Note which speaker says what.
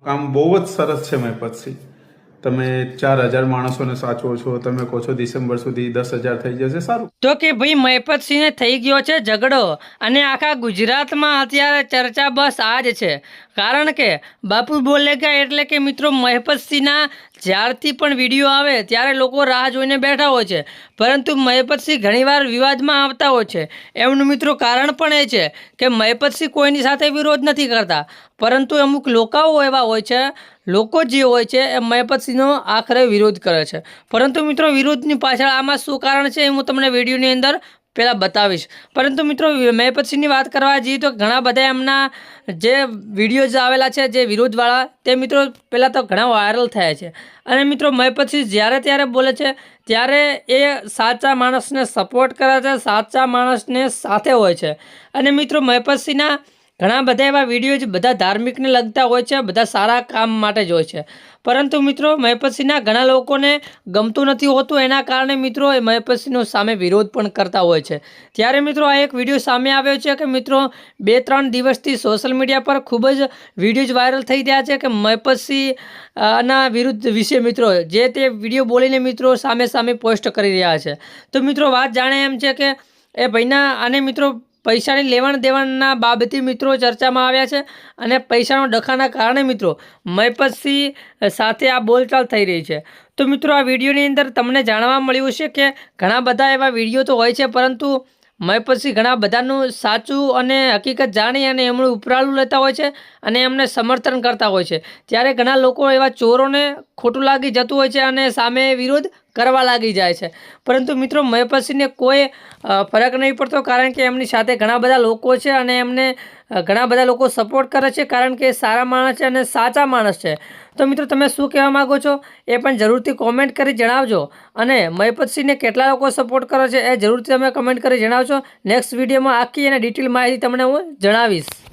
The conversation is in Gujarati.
Speaker 1: કામ બહુ જ સરસ છે મહેપતસિંહ। તમે 4000 માણસોને સાચવો છો, તમે કહો છો ડિસેમ્બર સુધી 10,000 થઈ જશે, સારું।
Speaker 2: તો કે ભાઈ મહેપતસિંહને થઈ ગયો છે ઝઘડો અને આખા ગુજરાતમાં અત્યારે ચર્ચા બસ આ જ છે। કારણ કે બાપુ બોલેગા એટલે કે મિત્રો મહેપતસિંહના જ્યારથી પણ વિડીયો આવે ત્યારે લોકો રાહ જોઈને બેઠા હોય છે, પરંતુ મહેપતસિંહ ઘણીવાર વિવાદમાં આવતા હોય છે। એમનું મિત્રો કારણ પણ એ છે કે મહેપતસિંહ કોઈની સાથે વિરોધ નથી કરતા, પરંતુ અમુક લોકોઓ એવા હોય છે, લોકો જે હોય છે એ મહેપતસિંહનો આખરે વિરોધ કરે છે। પરંતુ મિત્રો વિરોધની પાછળ આમાં શું કારણ છે એ હું તમને વિડીયોની અંદર પહેલાં બતાવીશ। પરંતુ મિત્રો મહેપતસિંહની વાત કરવા જઈએ તો ઘણા બધા એમના જે વિડીયોઝ આવેલા છે જે વિરોધવાળા, તે મિત્રો પહેલાં તો ઘણા વાયરલ થયા છે। અને મિત્રો મહેપતસિંહ જ્યારે ત્યારે બોલે છે ત્યારે એ સાચા માણસને સપોર્ટ કરે છે, સાચા માણસને સાથે હોય છે। અને મિત્રો મહેપતસિંહના ઘણા બધા એવા વિડીયો બધા ધાર્મિકને લગતા હોય છે, બધા સારા કામ માટે જ હોય છે। પરંતુ મિત્રો મહેપતસિંહના ઘણા લોકોને ગમતું નથી હોતું, એના કારણે મિત્રો એ મહેપતસિંહનો સામે વિરોધ પણ કરતા હોય છે। ત્યારે મિત્રો આ એક વિડીયો સામે આવ્યો છે કે મિત્રો 2-3 દિવસથી સોશિયલ મીડિયા પર ખૂબ જ વિડીયોઝ વાયરલ થઈ રહ્યા છે કે મહેપતસિંહ ના વિરુદ્ધ વિશે મિત્રો જે તે વિડીયો બોલીને મિત્રો સામે સામે પોસ્ટ કરી રહ્યા છે। તો મિત્રો વાત જાણે એમ છે કે એ ભાઈના આને મિત્રો પૈસાની લેવણ દેવણના બાબતે મિત્રો ચર્ચામાં આવ્યા છે, અને પૈસાનો ડખાના કારણે મિત્રો મહેપતસિંહ સાથે આ બોલચાલ થઈ રહી છે। તો મિત્રો આ વિડીયોની અંદર તમને જાણવા મળ્યું છે કે ઘણા બધા એવા વિડીયો તો હોય છે, પરંતુ મહેપતસિંહ ઘણા બધાનું સાચું અને હકીકત જાણી અને એમનું ઉપરાળું લેતા હોય છે અને એમને સમર્થન કરતા હોય છે। ત્યારે ઘણા લોકો એવા ચોરોને ખોટું લાગી જતું હોય છે અને સામે વિરોધ કરવા લાગી જાય છે, પરંતુ મિત્રો મહેપતસિંહને કોઈ ફરક નહીં પડતો, કારણ કે એમની સાથે ઘણા બધા લોકો છે અને એમને ઘણા બધા લોકો સપોર્ટ કરે છે, કારણ કે એ સારા માણસ છે અને સાચા માણસ છે। તો મિત્રો તમે શું કહેવા માગો છો એ પણ જરૂરથી કોમેન્ટ કરી જણાવજો, અને મહેપતસિંહને કેટલા લોકો સપોર્ટ કરે છે એ જરૂરથી તમે કમેન્ટ કરી જણાવજો। નેક્સ્ટ વિડીયોમાં આખી અને ડિટેલ માહિતી તમને હું જણાવીશ।